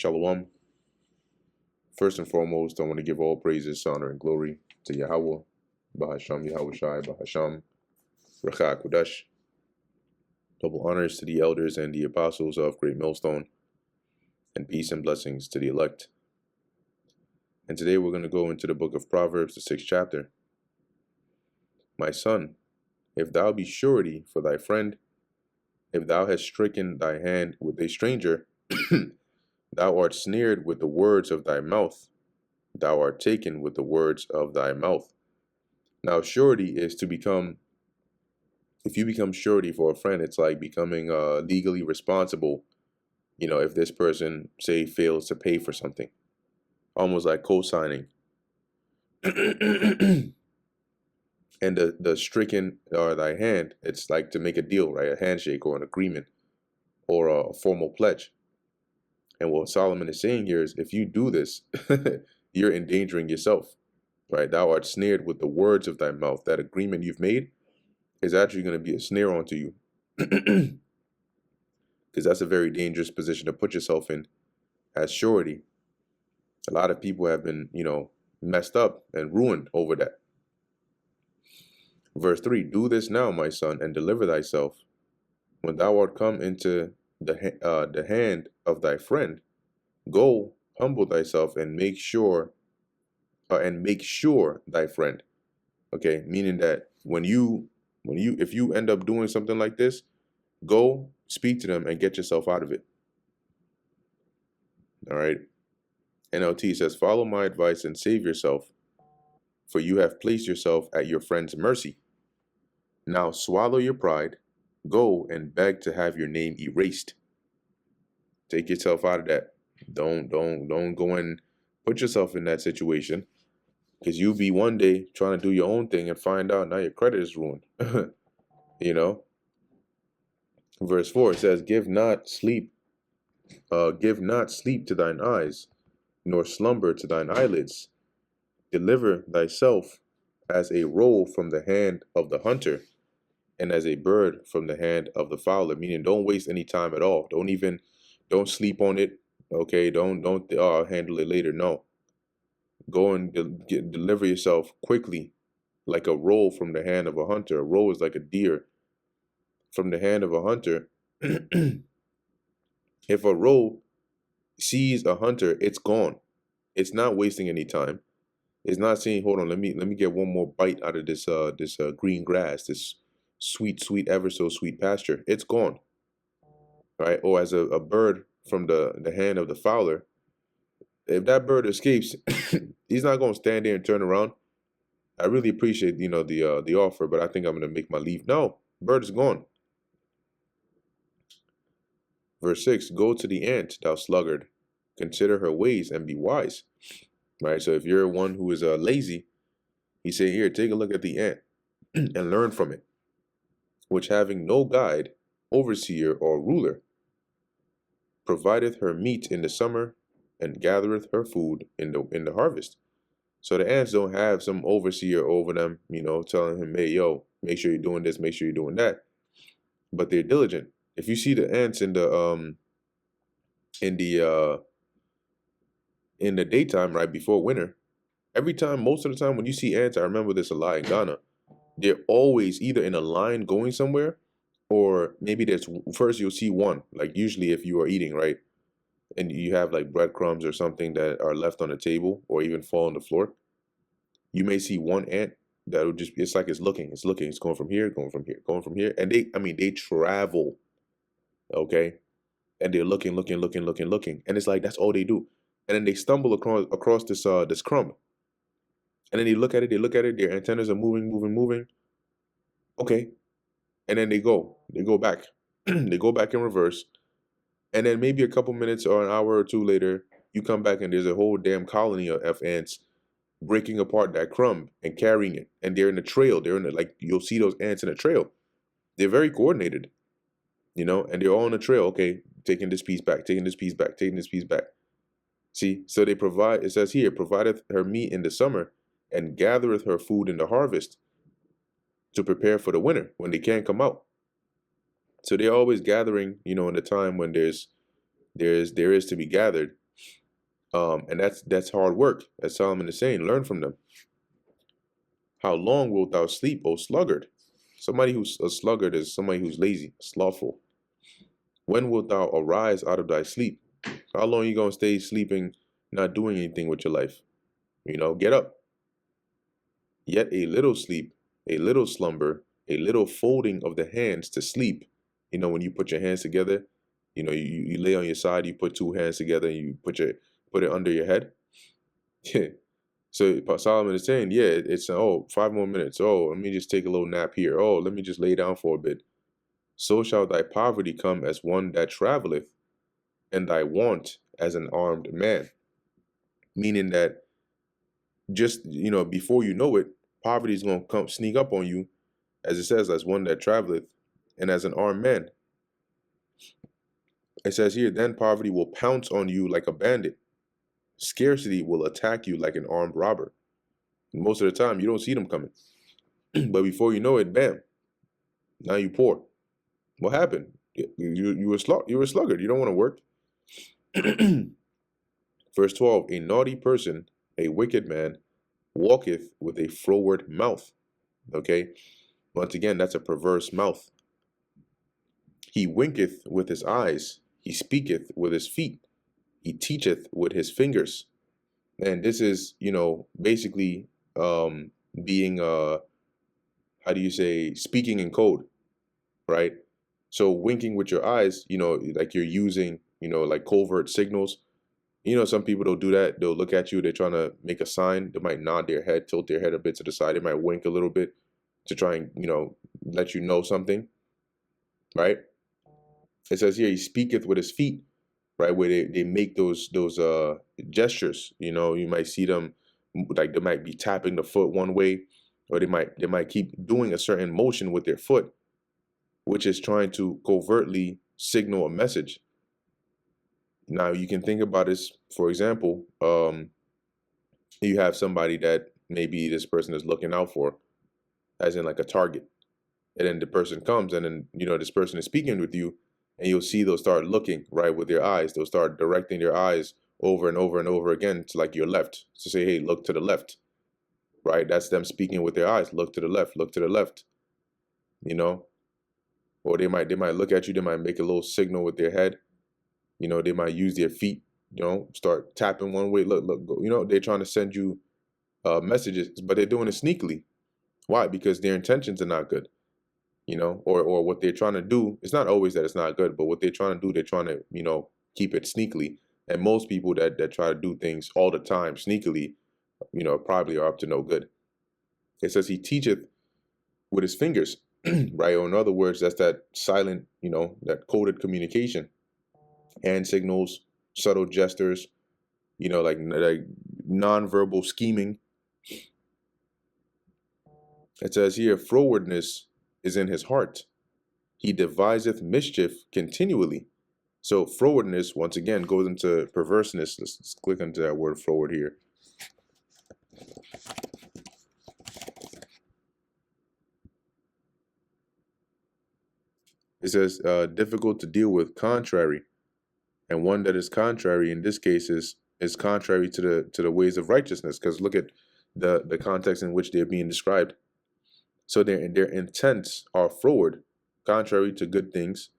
Shalom. First and foremost, I want to give all praises, honor, and glory to Yahweh, Bahasham Yahweh Shai, Bahasham Racha Kudash. Double honors to the elders and the apostles of Great Millstone, and peace and blessings to the elect. And today we're going to go into the book of Proverbs, the 6th chapter. My son, if thou be surety for thy friend, if thou hast stricken thy hand with a stranger, thou art snared with the words of thy mouth, thou art taken with the words of thy mouth. Now, surety is to become, if you become surety for a friend, it's like becoming legally responsible, if this person, say, fails to pay for something, almost like co-signing. And the stricken or thy hand, it's like to make a deal, right? A handshake or an agreement or a formal pledge. And what Solomon is saying here is, if you do this, you're endangering yourself, right? Thou art snared with the words of thy mouth. That agreement you've made is actually going to be a snare onto you, because that's a very dangerous position to put yourself in as surety. A lot of people have been, messed up and ruined over that. Verse 3, do this now, my son, and deliver thyself. When thou art come into the hand of thy friend, go, humble thyself, and make sure thy friend. Okay, meaning that if you end up doing something like this, go speak to them and get yourself out of it. All right. NLT says, follow my advice and save yourself, for you have placed yourself at your friend's mercy. Now swallow your pride, go and beg to have your name erased. Take yourself out of that. Don't go and put yourself in that situation, because you'll be one day trying to do your own thing and find out now your credit is ruined. Verse 4 says, give not sleep to thine eyes, nor slumber to thine eyelids. Deliver thyself as a roe from the hand of the hunter, and as a bird from the hand of the fowler. Meaning, don't waste any time at all. Don't sleep on it. Okay, don't handle it later. No, go and deliver yourself quickly, like a roe from the hand of a hunter. A roe is like a deer from the hand of a hunter. If a roe sees a hunter, it's gone. It's not wasting any time. It's not saying, hold on, let me get one more bite out of this green grass, this sweet, ever so sweet pasture. It's gone. Right? Or as a bird from the hand of the fowler, if that bird escapes, he's not going to stand there and turn around. I really appreciate, the offer, but I think I'm going to make my leave. No, bird is gone. Verse 6, go to the ant, thou sluggard, consider her ways and be wise. Right? So if you're one who is lazy, he's saying, here, take a look at the ant and learn from it, which having no guide, overseer, or ruler, provideth her meat in the summer and gathereth her food in the harvest. So the ants don't have some overseer over them, telling him, hey, yo, make sure you're doing this, make sure you're doing that. But they're diligent. If you see the ants in the daytime, right before winter, most of the time when you see ants, I remember this a lot in Ghana, they're always either in a line going somewhere, or maybe first you'll see one, like usually if you are eating, right, and you have like breadcrumbs or something that are left on the table or even fall on the floor, you may see one ant that will just, it's like it's looking, it's going from here, going from here, going from here. And they travel, okay? And they're looking. And it's like, that's all they do. And then they stumble across this crumb. And then they look at it, their antennas are moving. Okay. And then they go back. They go back in reverse. And then maybe a couple minutes or an hour or two later, you come back and there's a whole damn colony of ants breaking apart that crumb and carrying it. And they're in a trail. You'll see those ants in a trail. They're very coordinated, and they're all on a trail. Okay, taking this piece back, taking this piece back. See, so it says here, provideth her meat in the summer and gathereth her food in the harvest, to prepare for the winter when they can't come out. So they're always gathering, in the time when there is to be gathered. And that's hard work, as Solomon is saying. Learn from them. How long wilt thou sleep, O sluggard? Somebody who's a sluggard is somebody who's lazy, slothful. When wilt thou arise out of thy sleep? How long are you gonna stay sleeping, not doing anything with your life? Get up. Yet a little sleep, a little slumber, a little folding of the hands to sleep. When you put your hands together, you lay on your side, you put two hands together, and you put it under your head. So Solomon is saying, yeah, it's 5 more minutes. Oh, let me just take a little nap here. Oh, let me just lay down for a bit. So shall thy poverty come as one that traveleth, and thy want as an armed man. Meaning that just, before you know it, poverty is going to come sneak up on you, as it says, as one that traveleth, and as an armed man. It says here, then poverty will pounce on you like a bandit. Scarcity will attack you like an armed robber. Most of the time, you don't see them coming. But before you know it, bam, now you poor. What happened? You were a sluggard. You don't want to work. Verse 12, a naughty person, a wicked man, walketh with a froward mouth. Okay? Once again, that's a perverse mouth. He winketh with his eyes. He speaketh with his feet. He teacheth with his fingers. And this is, basically being, how do you say, speaking in code, right? So winking with your eyes, like you're using, like covert signals. Some people don't do that. They'll look at you. They're trying to make a sign. They might nod their head, tilt their head a bit to the side. They might wink a little bit to try and, let you know something, right? It says here, he speaketh with his feet, right? Where they make those gestures. You might see them, like they might be tapping the foot one way, or they might keep doing a certain motion with their foot, which is trying to covertly signal a message. Now you can think about this, for example, you have somebody that maybe this person is looking out for, as in like a target. And then the person comes and then, this person is speaking with you, and you'll see they'll start looking right with their eyes. They'll start directing their eyes over and over and over again to like your left, to say, hey, look to the left, right? That's them speaking with their eyes. Look to the left, look to the left, or they might look at you. They might make a little signal with their head. They might use their feet, start tapping one way. Look, go. They're trying to send you messages, but they're doing it sneakily. Why? Because their intentions are not good, or what they're trying to do. It's not always that it's not good, but what they're trying to do, they're trying to, keep it sneakily. And most people that try to do things all the time sneakily, probably are up to no good. It says he teacheth with his fingers, right? Or in other words, that's that silent, that coded communication. Hand signals, subtle gestures, like non-verbal scheming. It says here, frowardness is in his heart. He deviseth mischief continually. So frowardness, once again, goes into perverseness. Let's click into that word froward here. It says difficult to deal with, contrary. And one that is contrary in this case is contrary to the ways of righteousness, because look at the context in which they're being described. So their intents are froward, contrary to good things.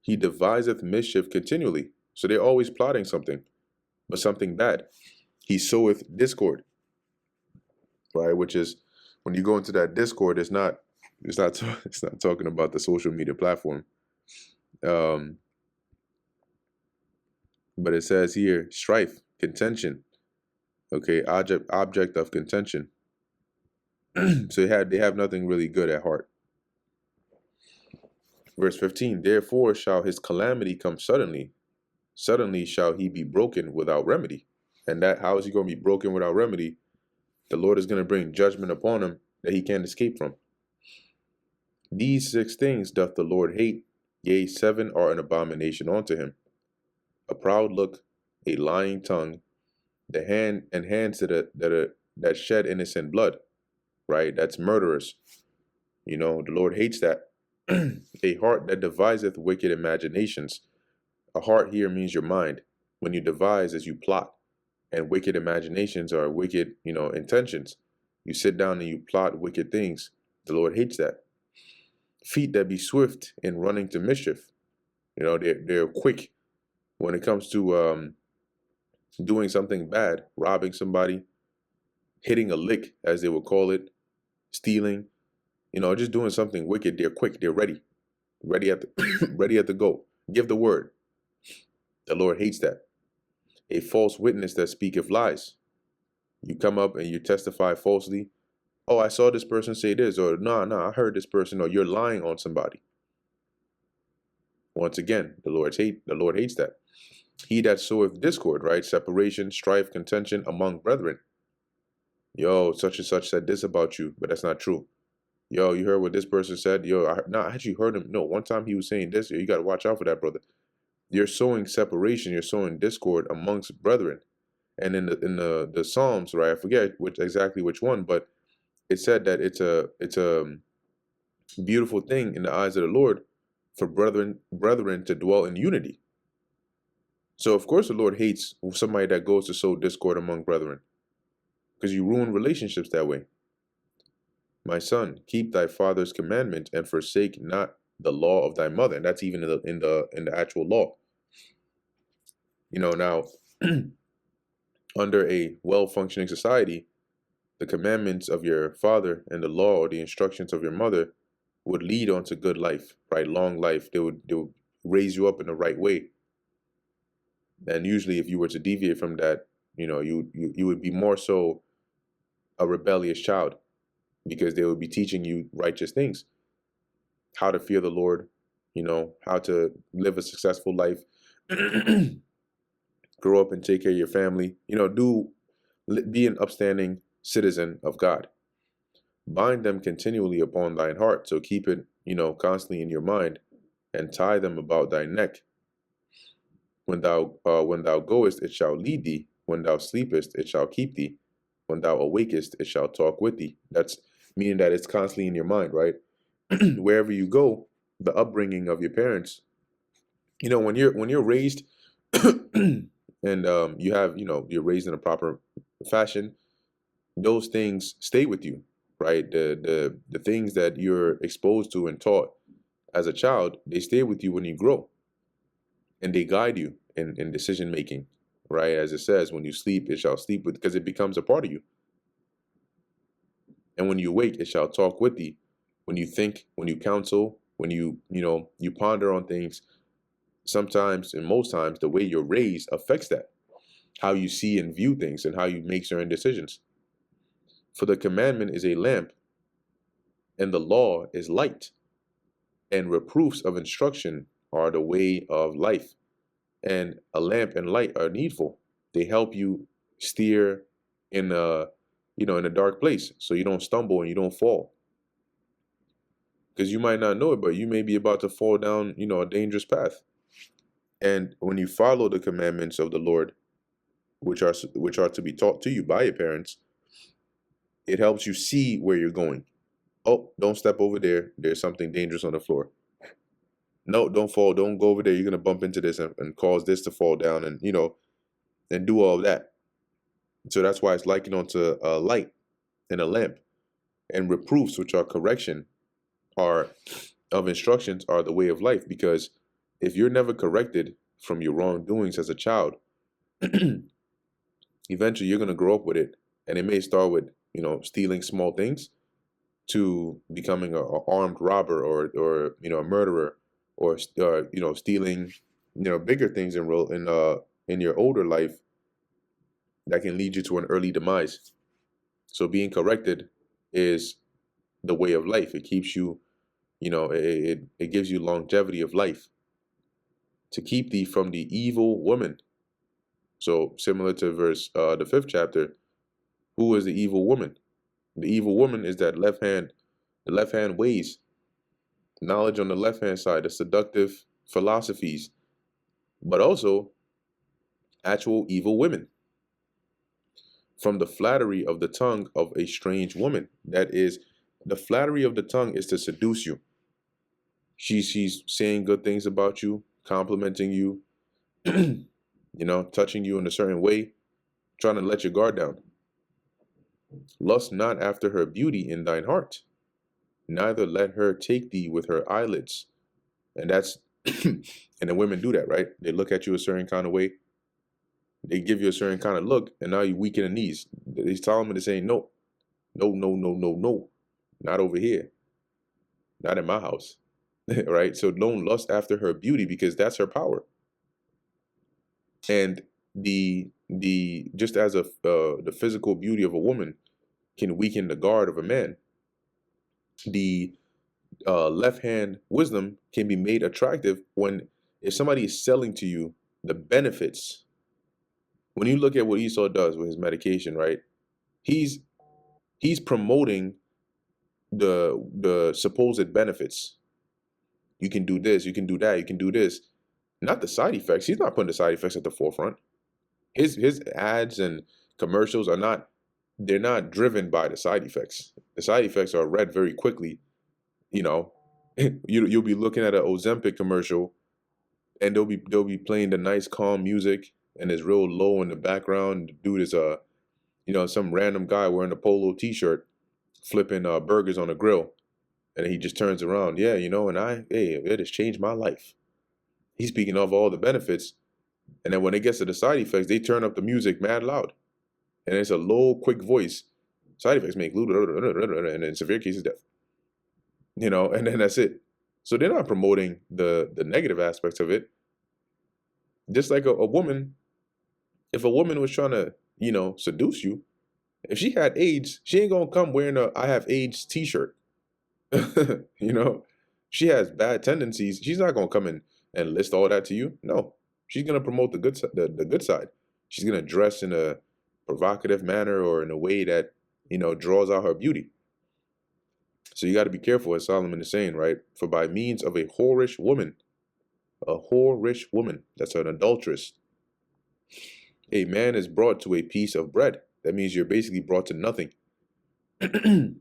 He deviseth mischief continually. So they're always plotting something, but something bad. He soweth discord, right? Which is, when you go into that discord, it's not talking about the social media platform. But it says here, strife, contention. Okay, object of contention. So they have nothing really good at heart. Verse 15, therefore shall his calamity come suddenly. Suddenly shall he be broken without remedy. And how is he going to be broken without remedy? The Lord is going to bring judgment upon him that he can't escape from. These 6 things doth the Lord hate, yea, 7 are an abomination unto him. A proud look, a lying tongue, hands that shed innocent blood, right? That's murderers. The Lord hates that. A heart that deviseth wicked imaginations. A heart here means your mind. When you devise, as you plot. And wicked imaginations are wicked, intentions. You sit down and you plot wicked things. The Lord hates that. Feet that be swift in running to mischief. They're quick when it comes to doing something bad, robbing somebody, hitting a lick, as they would call it, stealing, just doing something wicked. They're quick. They're ready at the ready at the go. Give the word. The Lord hates that. A false witness that speaketh lies. You come up and you testify falsely. Oh, I saw this person say this, or no, I heard this person, or you're lying on somebody. Once again, the Lord hates that. He that soweth discord, right? Separation, strife, contention among brethren. Yo, such and such said this about you, but that's not true. Yo, you heard what this person said? Yo, I actually heard him. No, one time he was saying this. Yo, you got to watch out for that, brother. You're sowing separation. You're sowing discord amongst brethren. And in the Psalms, right? I forget exactly which one, but it said that it's a beautiful thing in the eyes of the Lord for brethren to dwell in unity. So of course the Lord hates somebody that goes to sow discord among brethren, because you ruin relationships that way. My son, keep thy father's commandment and forsake not the law of thy mother. And that's even in the actual law. Now under a well-functioning society, the commandments of your father and the law or the instructions of your mother would lead on to good life, right? Long life. They would raise you up in the right way. And usually if you were to deviate from that, you would be more so a rebellious child, because they would be teaching you righteous things, how to fear the Lord, how to live a successful life, grow up and take care of your family, be an upstanding citizen of God. Bind them continually upon thine heart. So keep it, constantly in your mind, and tie them about thy neck. When thou goest, it shall lead thee. When thou sleepest, it shall keep thee. When thou awakest, it shall talk with thee. That's meaning that it's constantly in your mind, right? Wherever you go, the upbringing of your parents, when you're raised and you have, you're raised in a proper fashion, those things stay with you, right? The things that you're exposed to and taught as a child, they stay with you when you grow, and they guide you in decision making, right? As it says, when you sleep, it shall sleep with, because it becomes a part of you. And when you wake, it shall talk with thee. When you think, when you counsel, when you ponder on things, sometimes and most times the way you're raised affects that, how you see and view things and how you make certain decisions. For the commandment is a lamp, and the law is light, and reproofs of instruction are the way of life. And a lamp and light are needful. They help you steer in a dark place, so you don't stumble and you don't fall. Because you might not know it, but you may be about to fall down, a dangerous path. And when you follow the commandments of the Lord, which are to be taught to you by your parents, it helps you see where you're going. Oh, don't step over there. There's something dangerous on the floor. No, don't fall. Don't go over there. You're gonna bump into this and cause this to fall down, and and do all of that. So that's why it's likened onto a light and a lamp. And reproofs, which are correction, are of instructions, are the way of life. Because if you're never corrected from your wrongdoings as a child, eventually you're gonna grow up with it, and it may start with stealing small things, to becoming a armed robber, or a murderer, or stealing bigger things in your older life that can lead you to an early demise. So being corrected is the way of life. It keeps you, it gives you longevity of life, to keep thee from the evil woman. So similar to the 5th chapter, who is the evil woman? The evil woman is that left hand, the left hand ways, knowledge on the left hand side, the seductive philosophies, but also actual evil women. From the flattery of the tongue of a strange woman. That is, the flattery of the tongue is to seduce you. She's saying good things about you, complimenting you, touching you in a certain way, trying to let your guard down. Lust not after her beauty in thine heart, neither let her take thee with her eyelids. And that's, and the women do that, right? They look at you a certain kind of way. They give you a certain kind of look, and now you weaken the knees. Solomon is saying, no, no, no, no, no, no, not over here, not in my house, right? So don't lust after her beauty because that's her power. And the just as the physical beauty of a woman can weaken the guard of a man, the left hand wisdom can be made attractive when if somebody is selling to you the benefits. When you look at what Esau does with his medication, right? He's promoting the supposed benefits. You can do this, you can do that, you can do this. Not the side effects. He's not putting the side effects at the forefront. His ads and commercials are not, they're not driven by the side effects. The side effects are read very quickly. You know, you'll be looking at an Ozempic commercial and they'll be playing the nice calm music and it's real low in the background. The dude is some random guy wearing a polo t-shirt flipping burgers on a grill, and he just turns around, yeah, it has changed my life. He's speaking of all the benefits, and then when it gets to the side effects, they turn up the music mad loud, and it's a low, quick voice. Side effects may include, and in severe cases, death. And then that's it. So they're not promoting the negative aspects of it. Just like a woman, if a woman was trying to, seduce you, if she had AIDS, she ain't gonna come wearing a "I have AIDS" t-shirt. She has bad tendencies. She's not gonna come in and list all that to you. No, she's gonna promote the good side. The good side. She's gonna dress in a provocative manner or in a way that draws out her beauty. So you got to be careful, as Solomon is saying, right? For by means of a whorish woman, that's an adulteress, a man is brought to a piece of bread. That means you're basically brought to nothing. And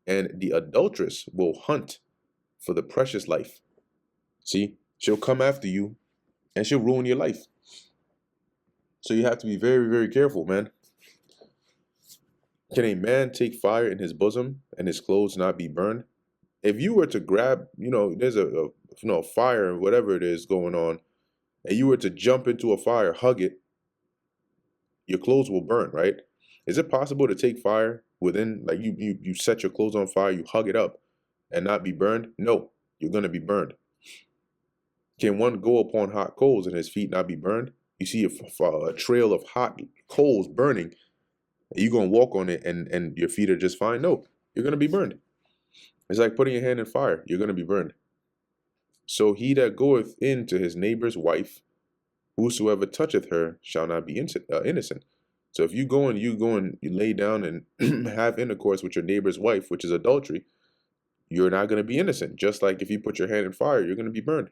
the adulteress will hunt for the precious life. See, she'll come after you and she'll ruin your life. So you have to be very, very careful, man. Can a man take fire in his bosom and his clothes not be burned? If you were to grab, there's a fire or whatever it is going on, and you were to jump into a fire, hug it, your clothes will burn, right? Is it possible to take fire within, like you set your clothes on fire, you hug it up and not be burned? No, you're going to be burned. Can one go upon hot coals and his feet not be burned? You see a trail of hot coals burning, and you're going to walk on it and your feet are just fine? No, you're going to be burned. It's like putting your hand in fire. You're going to be burned. So he that goeth in to his neighbor's wife, whosoever toucheth her shall not be innocent. So if you lay down and have intercourse with your neighbor's wife, which is adultery, you're not going to be innocent. Just like if you put your hand in fire, you're going to be burned.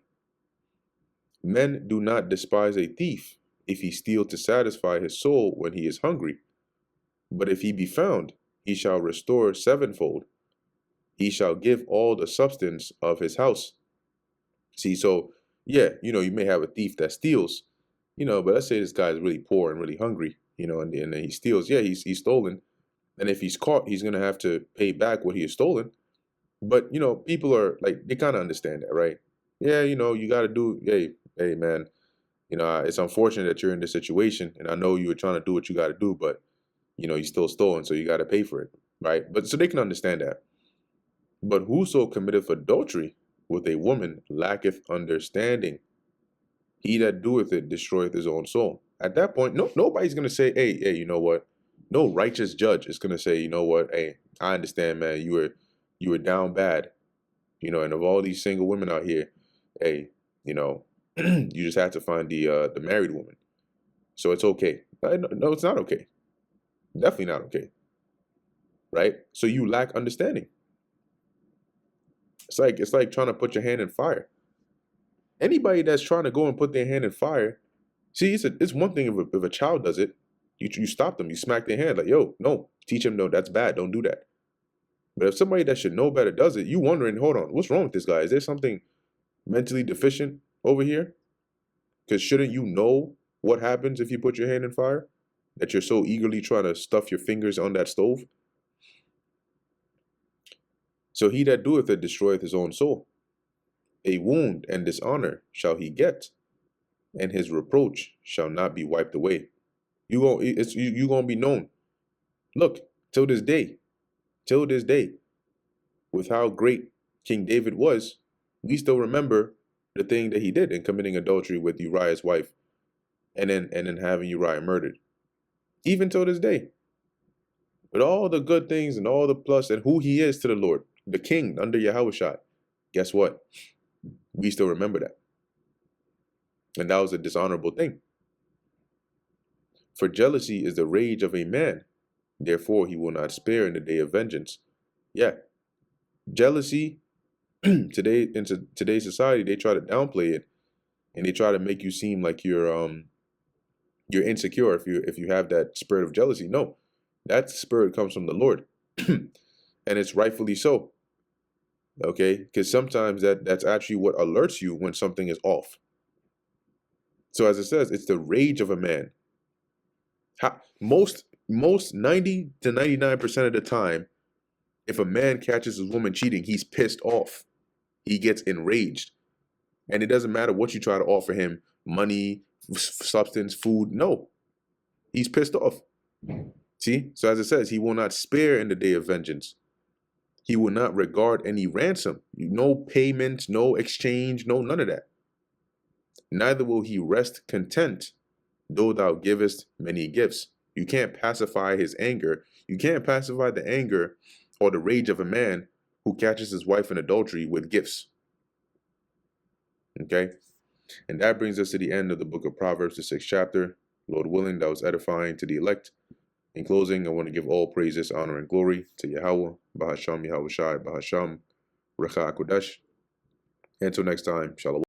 Men do not despise a thief if he steal to satisfy his soul when he is hungry. But if he be found, he shall restore sevenfold. He shall give all the substance of his house. See, so yeah, you may have a thief that steals, but let's say this guy is really poor and really hungry, and then he steals. Yeah, he's stolen. And if he's caught, he's going to have to pay back what he has stolen. But, people are like, they kind of understand that, right? Yeah, you got to do, hey, man, it's unfortunate that you're in this situation. And I know you were trying to do what you got to do, but, you still stolen, so you got to pay for it, right? But so they can understand that. But whoso committeth adultery with a woman lacketh understanding. He that doeth it destroyeth his own soul. At that point, nobody's going to say, hey, you know what? No righteous judge is going to say, you know what? Hey, I understand, man. You were down bad, and of all these single women out here, hey, you just have to find the married woman. So it's okay. No, it's not okay. Definitely not okay. Right? So you lack understanding. It's like trying to put your hand in fire. Anybody that's trying to go and put their hand in fire, see, it's one thing if a child does it, you stop them, you smack their hand like, yo, no, teach him, no, that's bad, don't do that. But if somebody that should know better does it, you wondering, hold on, what's wrong with this guy? Is there something mentally deficient over here? Because shouldn't you know what happens if you put your hand in fire? that you're so eagerly trying to stuff your fingers on that stove? So he that doeth it destroyeth his own soul. A wound and dishonor shall he get, and his reproach shall not be wiped away. You gonna be known. Look, till this day, with how great King David was, we still remember the thing that he did in committing adultery with Uriah's wife, and then having Uriah murdered. Even till this day, with all the good things and all the plus and who he is to the Lord, the king under Yahushua, guess what? We still remember that. And that was a dishonorable thing. For jealousy is the rage of a man, therefore he will not spare in the day of vengeance. Yeah, jealousy today in today's society, they try to downplay it, and they try to make you seem like you're insecure if you have that spirit of jealousy. No, that spirit comes from the Lord, and it's rightfully so. Okay, because sometimes that's actually what alerts you when something is off. So as it says, it's the rage of a man. Most 90 to 99% of the time, if a man catches his woman cheating, he's pissed off. He gets enraged. And it doesn't matter what you try to offer him, money, substance, food. No, he's pissed off. See? So as it says, he will not spare in the day of vengeance. He will not regard any ransom. No payment, no exchange, no none of that. Neither will he rest content, though thou givest many gifts. You can't pacify his anger. You can't pacify the anger or the rage of a man who catches his wife in adultery with gifts. Okay? And that brings us to the end of the book of Proverbs, the 6th chapter. Lord willing, that was edifying to the elect. In closing, I want to give all praises, honor, and glory to Yahweh, Bahasham Yahushai, Bahasham, Recha Kodesh. Until next time, Shalom.